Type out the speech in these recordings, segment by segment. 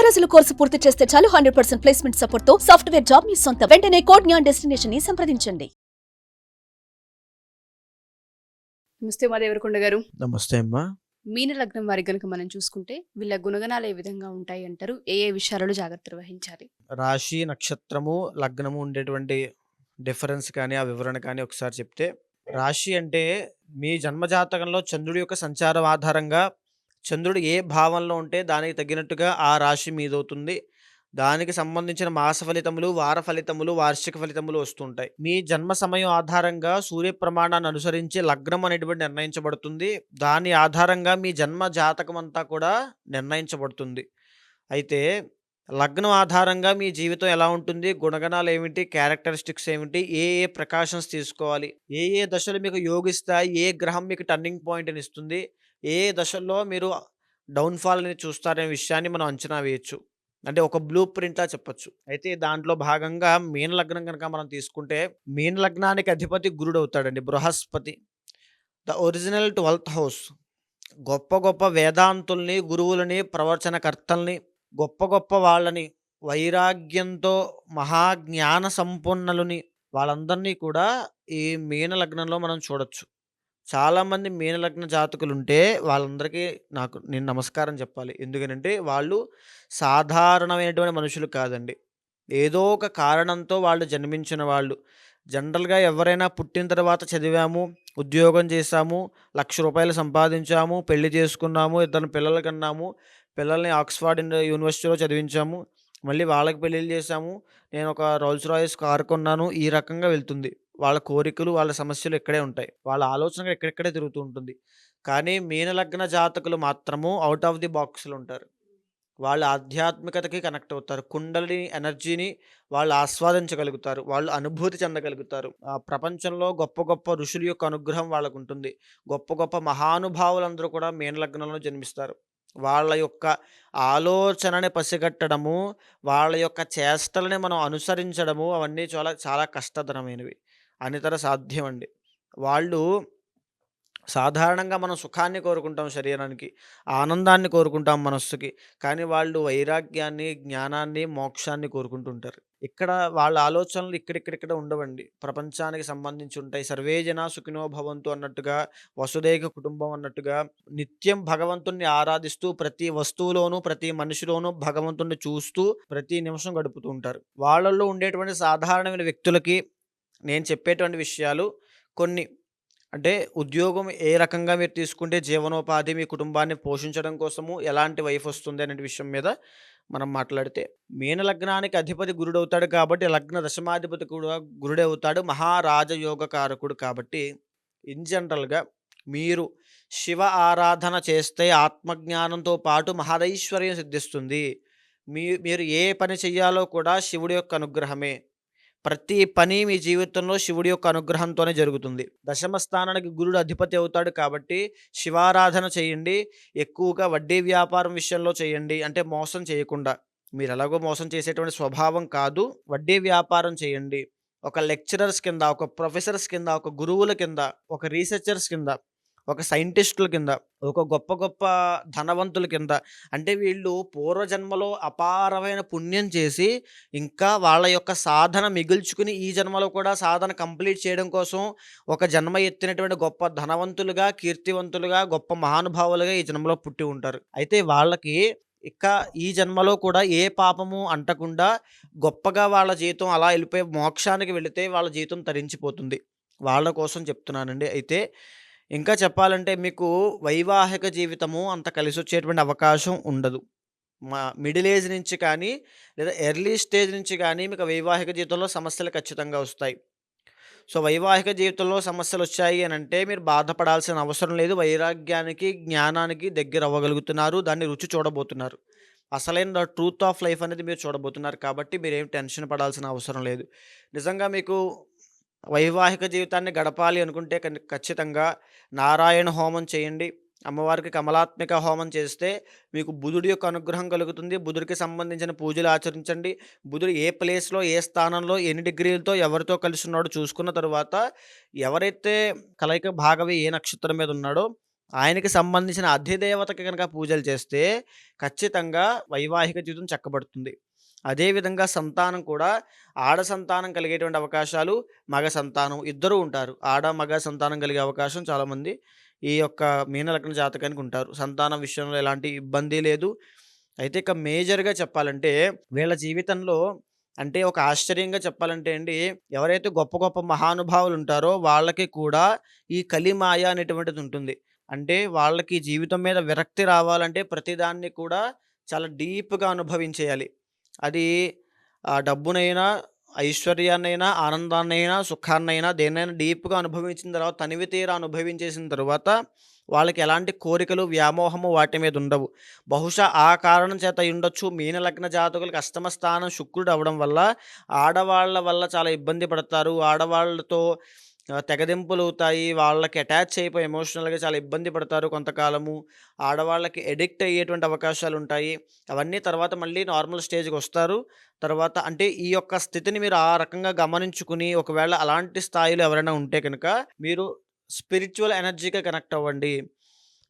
రోజుల కోర్సు పూర్తి చేస్తే చాలు 100% ప్లేస్మెంట్ సపోర్ట్ తో సాఫ్ట్వేర్ జాబ్ మీ సొంత. వెంటనే కోడ్ జ్ఞాన్ డెస్టినేషన్ ని సంప్రదించండి. నమస్తే మా దేవరకొండ గారు. నమస్తే అమ్మా. మీన లగ్నం వారి గనుక మనం చూసుకుంటే వీళ్ళ గుణగణాలు ఏ విధంగా ఉంటాయి అంటారు? ఏ ఏ విషయాలలో జాగ్రత్తలు వహించాలి? రాశి, నక్షత్రము, లగ్నము ఉండేటువంటి డిఫరెన్స్ కానీ ఆ వివరణ కానీ ఒకసారి చెప్తే, రాశి అంటే మీ జన్మజాతకంలో చంద్రుడి యొక్క సంచారం ఆధారంగా చంద్రుడు ఏ భావంలో ఉంటే దానికి తగినట్టుగా ఆ రాశి మీదవుతుంది. దానికి సంబంధించిన మాస ఫలితములు, వార ఫలితములు, వార్షిక ఫలితములు వస్తుంటాయి. మీ జన్మ సమయం ఆధారంగా సూర్య ప్రమాణాన్ని అనుసరించి లగ్నం అనేటువంటి నిర్ణయించబడుతుంది. దాని ఆధారంగా మీ జన్మ జాతకం అంతా కూడా నిర్ణయించబడుతుంది. అయితే లగ్నం ఆధారంగా మీ జీవితం ఎలా ఉంటుంది, గుణగణాలు ఏమిటి, క్యారెక్టరిస్టిక్స్ ఏమిటి, ఏ ఏ ప్రికాషన్స్ తీసుకోవాలి, ఏ ఏ దశలు మీకు యోగిస్తాయి, ఏ గ్రహం మీకు టర్నింగ్ పాయింట్ని ఇస్తుంది, ఏ ఏ దశల్లో మీరు డౌన్ఫాల్ అనేది చూస్తారనే విషయాన్ని మనం అంచనా వేయచ్చు. అంటే ఒక బ్లూ ప్రింట్లా చెప్పొచ్చు. అయితే దాంట్లో భాగంగా మీన లగ్నం కనుక మనం తీసుకుంటే, మీన లగ్నానికి అధిపతి గురుడు అవుతాడండి, బృహస్పతి. The original 12th house. గొప్ప గొప్ప వేదాంతుల్ని, గురువులని, ప్రవచనకర్తల్ని, గొప్ప గొప్ప వాళ్ళని, వైరాగ్యంతో మహాజ్ఞాన సంపన్నులని, వాళ్ళందరినీ కూడా ఈ మీన లగ్నంలో మనం చూడొచ్చు. చాలామంది మీన లగ్న జాతకులుంటే వాళ్ళందరికీ నేను నమస్కారం చెప్పాలి. ఎందుకనంటే వాళ్ళు సాధారణమైనటువంటి మనుషులు కాదండి. ఏదో ఒక కారణంతో వాళ్ళు జన్మించిన వాళ్ళు. జనరల్‌గా ఎవరైనా పుట్టిన తర్వాత చదివాము, ఉద్యోగం చేశాము, ₹1,00,000 సంపాదించాము, పెళ్లి చేసుకున్నాము, ఇద్దరు పిల్లలు కన్నాము, పిల్లల్ని ఆక్స్‌ఫర్డ్ యూనివర్సిటీలో చదివించాము, మళ్ళీ వాళ్ళకి పెళ్ళిళ్ళు చేశాము, నేను ఒక రోల్స్ రాయిస్ కారు కొన్నాను, ఈ రకంగా వెళ్తుంది. వాళ్ళ కోరికలు, వాళ్ళ సమస్యలు ఇక్కడే ఉంటాయి. వాళ్ళ ఆలోచన ఇక్కడిక్కడే తిరుగుతూ ఉంటుంది. కానీ మీన లగ్న జాతకులు మాత్రము ఔట్ ఆఫ్ ది బాక్స్‌లో ఉంటారు. వాళ్ళు ఆధ్యాత్మికతకి కనెక్ట్ అవుతారు. కుండలిని ఎనర్జీని వాళ్ళు ఆస్వాదించగలుగుతారు. వాళ్ళు అనుభూతి చెందగలుగుతారు. ప్రపంచంలో గొప్ప గొప్ప ఋషుల యొక్క అనుగ్రహం వాళ్ళకుంటుంది. గొప్ప గొప్ప మహానుభావులందరూ కూడా మీన లగ్నంలో జన్మిస్తారు. వాళ్ళ యొక్క ఆలోచనని పసిగట్టడము, వాళ్ళ యొక్క చేష్టలని మనం అనుసరించడము అవన్నీ చాలా చాలా కష్టతరమైనవి. అనితర సాధ్యమండి. వాళ్ళు సాధారణంగా మనం సుఖాన్ని కోరుకుంటాం శరీరానికి, ఆనందాన్ని కోరుకుంటాం మనస్సుకి. కానీ వాళ్ళు వైరాగ్యాన్ని, జ్ఞానాన్ని, మోక్షాన్ని కోరుకుంటుంటారు. ఇక్కడ వాళ్ళ ఆలోచనలు ఇక్కడిక్కడిక్కడ ఉండవండి. ప్రపంచానికి సంబంధించి ఉంటాయి. సర్వే జనా సుఖినో భవంతు అన్నట్టుగా, వసుదైక కుటుంబం అన్నట్టుగా నిత్యం భగవంతుణ్ణి ఆరాధిస్తూ ప్రతి వస్తువులోనూ, ప్రతి మనిషిలోనూ భగవంతుణ్ణి చూస్తూ ప్రతి నిమిషం గడుపుతూ ఉంటారు. వాళ్ళల్లో ఉండేటువంటి సాధారణమైన వ్యక్తులకి నేను చెప్పేటువంటి విషయాలు కొన్ని. అంటే ఉద్యోగం ఏ రకంగా మీరు తీసుకుంటే జీవనోపాధి, మీ కుటుంబాన్ని పోషించడం కోసము ఎలాంటి వైఫ్ వస్తుంది అనే విషయం మీద మనం మాట్లాడితే, మీన లగ్నానికి అధిపతి గురుడవుతాడు కాబట్టి లగ్న దశమాధిపతి కూడా గురుడే అవుతాడు. మహారాజయోగ కారకుడు కాబట్టి ఇన్ జనరల్‌గా మీరు శివ ఆరాధన చేస్తే ఆత్మజ్ఞానంతో పాటు మహదైశ్వర్యం సిద్ధిస్తుంది. మీరు ఏ పని చెయ్యాలో కూడా శివుడి యొక్క అనుగ్రహమే. ప్రతి పని మీ జీవితంలో శివుడి యొక్క అనుగ్రహంతోనే జరుగుతుంది. దశమ స్థానానికి గురుడు అధిపతి అవుతాడు కాబట్టి శివారాధన చేయండి. ఎక్కువగా వడ్డీ వ్యాపారం విషయంలో చేయండి. అంటే మోసం చేయకుండా. మీరు ఎలాగో మోసం చేసేటువంటి స్వభావం కాదు. వడ్డీ వ్యాపారం చేయండి. ఒక లెక్చరర్స్ కింద, ఒక ప్రొఫెసర్స్ కింద, ఒక గురువుల కింద, ఒక రీసెర్చర్స్ కింద, ఒక సైంటిస్టుల కింద, ఒక గొప్ప గొప్ప ధనవంతుల కింద. అంటే వీళ్ళు పూర్వజన్మలో అపారమైన పుణ్యం చేసి ఇంకా వాళ్ళ యొక్క సాధన మిగుల్చుకుని ఈ జన్మలో కూడా సాధన కంప్లీట్ చేయడం కోసం ఒక జన్మ ఎత్తినటువంటి గొప్ప ధనవంతులుగా, కీర్తివంతులుగా, గొప్ప మహానుభావులుగా ఈ జన్మలో పుట్టి ఉంటారు. అయితే వాళ్ళకి ఇక ఈ జన్మలో కూడా ఏ పాపము అంటకుండా గొప్పగా వాళ్ళ జీవితం అలా వెళ్ళిపోయి మోక్షానికి వెళితే వాళ్ళ జీవితం తరించిపోతుంది. వాళ్ళ కోసం చెప్తున్నానండి. అయితే ఇంకా చెప్పాలంటే మీకు వైవాహిక జీవితము అంత కలిసొచ్చేటువంటి అవకాశం ఉండదు. మిడిల్ ఏజ్ నుంచి కానీ, లేదా ఎర్లీ స్టేజ్ నుంచి కానీ మీకు వైవాహిక జీవితంలో సమస్యలు ఖచ్చితంగా వస్తాయి. సో, వైవాహిక జీవితంలో సమస్యలొచ్చాయి అనంటే మీరు బాధపడాల్సిన అవసరం లేదు. వైరాగ్యానికి, జ్ఞానానికి దగ్గరవ్వగలుగుతున్నారు. దాన్ని రుచి చూడబోతున్నారు. అసలైన ట్రూత్ ఆఫ్ లైఫ్ అనేది మీరు చూడబోతున్నారు కాబట్టి మీరేం టెన్షన్ పడాల్సిన అవసరం లేదు. నిజంగా మీకు వైవాహిక జీవితాన్ని గడపాలి అనుకుంటే ఖచ్చితంగా నారాయణ హోమం చేయండి. అమ్మవారికి కమలాత్మిక హోమం చేస్తే మీకు బుధుడి యొక్క అనుగ్రహం కలుగుతుంది. బుధుడికి సంబంధించిన పూజలు ఆచరించండి. బుధుడు ఏ ప్లేస్‌లో, ఏ స్థానంలో, ఎన్ని డిగ్రీలతో ఎవరితో కలిసి ఉన్నాడో చూసుకున్న తరువాత ఎవరైతే కలయిక భాగవి ఏ నక్షత్రం మీద ఉన్నాడో ఆయనకి సంబంధించిన అధిదేవతకి గనక పూజలు చేస్తే ఖచ్చితంగా వైవాహిక జీవితం చక్కబడుతుంది. అదేవిధంగా సంతానం కూడా ఆడ సంతానం కలిగేటువంటి అవకాశాలు, మగ సంతానం ఇద్దరూ ఉంటారు. ఆడ, మగ సంతానం కలిగే అవకాశం చాలామంది ఈ యొక్క మీన లగ్న జాతకానికి ఉంటారు. సంతానం విషయంలో ఎలాంటి ఇబ్బంది లేదు. అయితే ఇక మేజర్‌గా చెప్పాలంటే వీళ్ళ జీవితంలో అంటే ఒక ఆశ్చర్యంగా చెప్పాలంటే అండి, ఎవరైతే గొప్ప గొప్ప మహానుభావులు ఉంటారో వాళ్ళకి కూడా ఈ కలిమాయ అనేటువంటిది ఉంటుంది. అంటే వాళ్ళకి జీవితం మీద విరక్తి రావాలంటే ప్రతిదాన్ని కూడా చాలా డీప్‌గా అనుభవించేయాలి. అది డబ్బునైనా, ఐశ్వర్యాన్నైనా, ఆనందాన్నైనా, సుఖాన్నైనా దేన్నైనా డీప్‌గా అనుభవించిన తర్వాత తనివి తీరా అనుభవించేసిన తరువాత వాళ్ళకి ఎలాంటి కోరికలు, వ్యామోహము వాటి మీద ఉండవు. బహుశా ఆ కారణం చేత అయ్యుండొచ్చు మీన లగ్న జాతకులకి అష్టమ స్థానం శుక్రుడు అవ్వడం వల్ల ఆడవాళ్ళ వల్ల చాలా ఇబ్బంది పడతారు. ఆడవాళ్ళతో తెగదెంపులవుతాయి. వాళ్ళకి అటాచ్ అయిపోయి ఎమోషనల్‌గా చాలా ఇబ్బంది పడతారు కొంతకాలము. ఆడవాళ్ళకి అడిక్ట్ అయ్యేటువంటి అవకాశాలుంటాయి. అవన్నీ తర్వాత మళ్ళీ నార్మల్ స్టేజ్‌కొస్తారు. తర్వాత అంటే ఈ యొక్క స్థితిని మీరు ఆ రకంగా గమనించుకుని ఒకవేళ అలాంటి స్థాయిలో ఎవరైనా ఉంటే గనక మీరు స్పిరిచ్యువల్ ఎనర్జీ‌కి కనెక్ట్ అవ్వండి.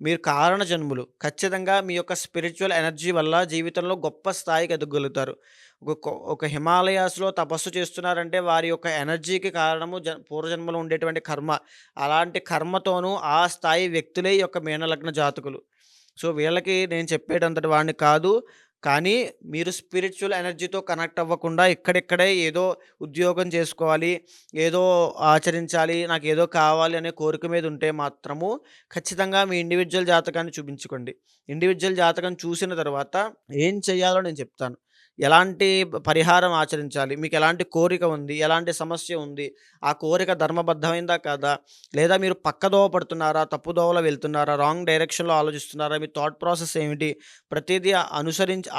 మీరు కారణ జన్ములు. ఖచ్చితంగా మీ యొక్క స్పిరిచ్యువల్ ఎనర్జీ వల్ల జీవితంలో గొప్ప స్థాయికి ఎదగలుగుతారు. ఒక హిమాలయాస్‌లో తపస్సు చేస్తున్నారంటే వారి యొక్క ఎనర్జీకి కారణము పూర్వజన్మలో ఉండేటువంటి కర్మ. అలాంటి కర్మతోనూ ఆ స్థాయి వ్యక్తులే ఈ యొక్క మీనలగ్న జాతకులు. సో, వీళ్ళకి నేను చెప్పేటంతటి వాడిని కాదు. కానీ మీరు స్పిరిచ్యువల్ ఎనర్జీతో కనెక్ట్ అవ్వకుండా ఇక్కడిక్కడే ఏదో ఉద్యోగం చేసుకోవాలి, ఏదో ఆచరించాలి, నాకేదో కావాలి అనే కోరిక మీద ఉంటే మాత్రము ఖచ్చితంగా మీ ఇండివిడ్యువల్ జాతకాన్ని చూపించుకోండి. ఇండివిడ్యువల్ జాతకం చూసిన తర్వాత ఏం చేయాలో నేను చెప్తాను. ఎలాంటి పరిహారం ఆచరించాలి, మీకెలాంటి కోరిక ఉంది, ఎలాంటి సమస్య ఉంది, ఆ కోరిక ధర్మబద్ధమైందా కాదా, లేదా మీరు పక్కదోవ పడుతున్నారా, తప్పు దోవలో వెళ్తున్నారా, రాంగ్ డైరెక్షన్‌లో ఆలోచిస్తున్నారా, మీ థాట్ ప్రాసెస్ ఏమిటి, ప్రతీదీ అనుసరించి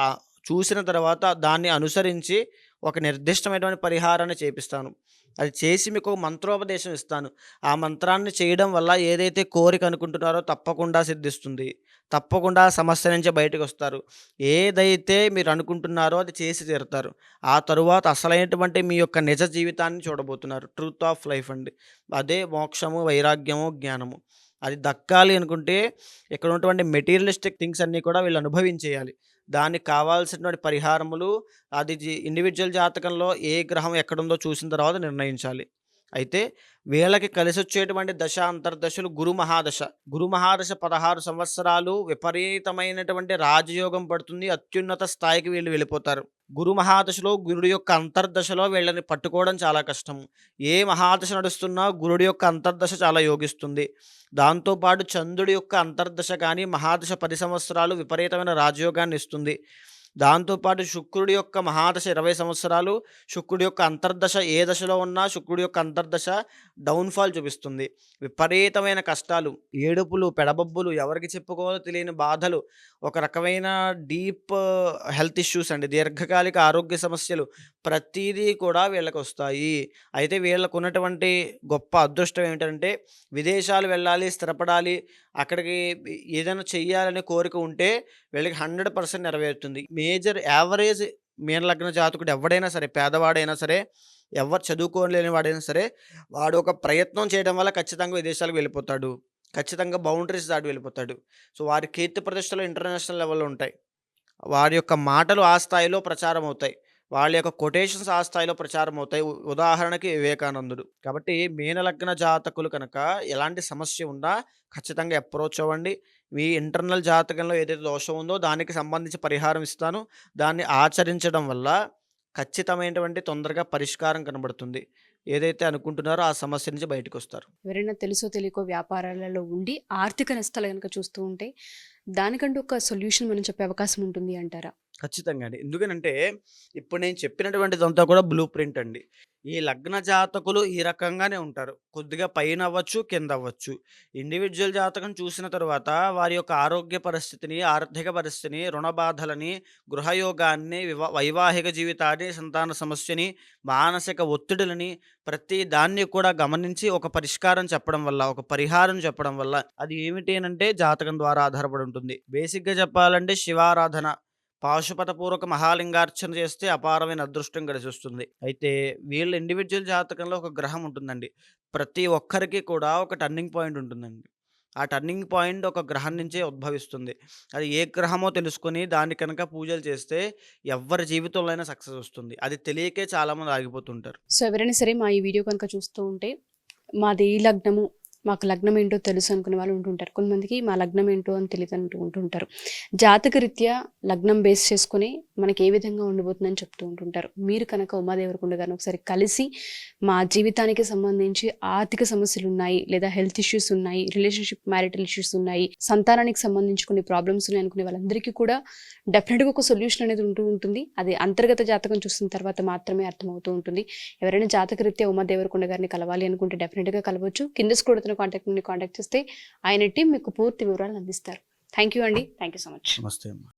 చూసిన తర్వాత దాన్ని అనుసరించి ఒక నిర్దిష్టమైనటువంటి పరిహారాన్ని చేపిస్తాను. అది చేసి మీకు ఒక మంత్రోపదేశం ఇస్తాను. ఆ మంత్రాన్ని చేయడం వల్ల ఏదైతే కోరిక అనుకుంటున్నారో తప్పకుండా సిద్ధిస్తుంది. తప్పకుండా ఆ సమస్య నుంచి బయటకొస్తారు. ఏదైతే మీరు అనుకుంటున్నారో అది చేసి తీరుతారు. ఆ తరువాత అసలైనటువంటి మీ యొక్క నిజ జీవితాన్ని చూడబోతున్నారు. ట్రూత్ ఆఫ్ లైఫ్ అండి. అదే మోక్షము, వైరాగ్యము, జ్ఞానము. అది దక్కాలి అనుకుంటే ఇక్కడ ఉన్నటువంటి మెటీరియలిస్టిక్ థింగ్స్ అన్నీ కూడా వీళ్ళు అనుభవించేయాలి. దానికి కావాల్సినటువంటి పరిహారములు అది ఇండివిడ్యువల్ జాతకంలో ఏ గ్రహం ఎక్కడుందో చూసిన తర్వాత నిర్ణయించాలి. అయితే వీళ్ళకి కలిసొచ్చేటువంటి దశ, అంతర్దశలు గురు మహాదశ. గురు మహాదశ 16 సంవత్సరాలు విపరీతమైనటువంటి రాజయోగం పడుతుంది. అత్యున్నత స్థాయికి వీళ్ళు వెళ్ళిపోతారు. గురు మహాదశలో గురుడు యొక్క అంతర్దశలో వీళ్ళని పట్టుకోవడం చాలా కష్టం. ఏ మహాదశ నడుస్తున్నా గురుడు యొక్క అంతర్దశ చాలా యోగిస్తుంది. దాంతో పాటు చంద్రుడి యొక్క అంతర్దశ కానీ మహాదశ 10 సంవత్సరాలు విపరీతమైన రాజయోగాన్ని ఇస్తుంది. దాంతో పాటు శుక్రుడి యొక్క మహాదశ 20 సంవత్సరాలు, శుక్రుడి యొక్క అంతర్దశ ఏ దశలో ఉన్నా శుక్రుడి యొక్క అంతర్దశ డౌన్‌ఫాల్ చూపిస్తుంది. విపరీతమైన కష్టాలు, ఏడుపులు, పెడబొబ్బులు, ఎవరికి చెప్పుకోవాలో తెలియని బాధలు, ఒక రకమైన డీప్ హెల్త్ ఇష్యూస్ అండి. దీర్ఘకాలిక ఆరోగ్య సమస్యలు ప్రతీదీ కూడా వీళ్ళకొస్తాయి. అయితే వీళ్ళకున్నటువంటి గొప్ప అదృష్టం ఏమిటంటే విదేశాలు వెళ్ళాలి, స్థిరపడాలి, అక్కడికి ఏదైనా చెయ్యాలనే కోరిక ఉంటే వీళ్ళకి 100% నెరవేరుతుంది. మేజర్ యావరేజ్ మీన లగ్న జాతకుడు ఎవడైనా సరే, పేదవాడైనా సరే, ఎవరు చదువుకోలేని వాడైనా సరే, వాడు ఒక ప్రయత్నం చేయడం వల్ల ఖచ్చితంగా విదేశాలకు వెళ్ళిపోతాడు. ఖచ్చితంగా బౌండరీస్ దాటి వెళ్ళిపోతాడు. సో, వారి కీర్తి ప్రతిష్టలు ఇంటర్నేషనల్ లెవెల్‌లో ఉంటాయి. వారి యొక్క మాటలు ఆ స్థాయిలో ప్రచారం అవుతాయి. వాళ్ళ యొక్క కొటేషన్స్ ఆ స్థాయిలో ప్రచారం అవుతాయి. ఉదాహరణకి వివేకానందుడు. కాబట్టి మీన లగ్న జాతకులు కనుక ఎలాంటి సమస్య ఉన్నా ఖచ్చితంగా అప్రోచ్ అవ్వండి. మీ ఇంటర్నల్ జాతకంలో ఏదైతే దోషం ఉందో దానికి సంబంధించి పరిహారం ఇస్తాను. దాన్ని ఆచరించడం వల్ల ఖచ్చితమైనటువంటి తొందరగా పరిష్కారం కనబడుతుంది. ఏదైతే అనుకుంటున్నారో ఆ సమస్య నుంచి బయటకొస్తారు. ఎవరైనా తెలుసో తెలియకో వ్యాపారాలలో ఉండి ఆర్థిక నష్టాలు గనుక చూస్తూ ఉంటే దానికంటూ ఒక సొల్యూషన్ మనం చెప్పే అవకాశం ఉంటుంది అంటారా? ఖచ్చితంగా అండి. ఎందుకనంటే, ఇప్పుడు నేను చెప్పినటువంటిదంతా కూడా బ్లూ ప్రింట్ అండి. ఈ లగ్న జాతకులు ఈ రకంగానే ఉంటారు. కొద్దిగా పైనవ్వచ్చు, కిందవ్వచ్చు. ఇండివిడ్యువల్ జాతకం చూసిన తరువాత వారి యొక్క ఆరోగ్య పరిస్థితిని, ఆర్థిక పరిస్థితిని, రుణ బాధలని, గృహయోగాన్ని, వైవాహిక జీవితాన్ని, సంతాన సమస్యని, మానసిక ఒత్తిడులని ప్రతి దాన్ని కూడా గమనించి ఒక పరిష్కారం చెప్పడం వల్ల, ఒక పరిహారం చెప్పడం వల్ల అది ఏమిటి అనంటే జాతకం ద్వారా ఆధారపడి ఉంటుంది. బేసిక్‌గా చెప్పాలంటే శివారాధన, పాశుపతపూర్వక మహాలింగార్చన చేస్తే అపారమైన అదృష్టం కలిసొస్తుంది. అయితే వీళ్ళ ఇండివిడ్యువల్ జాతకంలో ఒక గ్రహం ఉంటుందండి. ప్రతి ఒక్కరికి కూడా ఒక టర్నింగ్ పాయింట్ ఉంటుందండి. ఆ టర్నింగ్ పాయింట్ ఒక గ్రహం నుంచే ఉద్భవిస్తుంది. అది ఏ గ్రహమో తెలుసుకొని దాన్ని కనుక పూజలు చేస్తే ఎవ్వరి జీవితంలో అయినా సక్సెస్ వస్తుంది. అది తెలియకే చాలామంది ఆగిపోతుంటారు. సో ఎవరైనా సరే మా ఈ వీడియో కనుక చూస్తూ ఉంటే మాది ఈ లగ్నము, మాకు లగ్నం ఏంటో తెలుసు అనుకునే వాళ్ళు ఉంటుంటారు. కొంతమందికి మా లగ్నం ఏంటో అని తెలియదు అంటూ ఉంటుంటారు. జాతకరీత్యా లగ్నం బేస్ చేసుకొని మనకి ఏ విధంగా ఉండబోతుందని చెప్తూ ఉంటుంటారు. మీరు కనుక ఉమాదేవరకొండ గారిని ఒకసారి కలిసి మా జీవితానికి సంబంధించి ఆర్థిక సమస్యలు ఉన్నాయి, లేదా హెల్త్ ఇష్యూస్ ఉన్నాయి, రిలేషన్షిప్ మ్యారిటల్ ఇష్యూస్ ఉన్నాయి, సంతానానికి సంబంధించి కొన్ని ప్రాబ్లమ్స్ ఉన్నాయి అనుకునే వాళ్ళందరికీ కూడా డెఫినెట్గా ఒక సొల్యూషన్ అనేది ఉంటూ ఉంటుంది. అది అంతర్గత జాతకం చూసిన తర్వాత మాత్రమే అర్థమవుతూ ఉంటుంది. ఎవరైనా జాతకరీత్యా ఉమాదేవరకొండ గారిని కలవాలి అనుకుంటే డెఫినెట్గా కలవచ్చు. కింద స్క్రోల్ అవుతున్న కాంటాక్ట్ చేస్తే ఆయన టీం మీకు పూర్తి వివరాలు అందిస్తారు. థ్యాంక్ యూ అండి. Thank you so much. నమస్తే అమ్మా.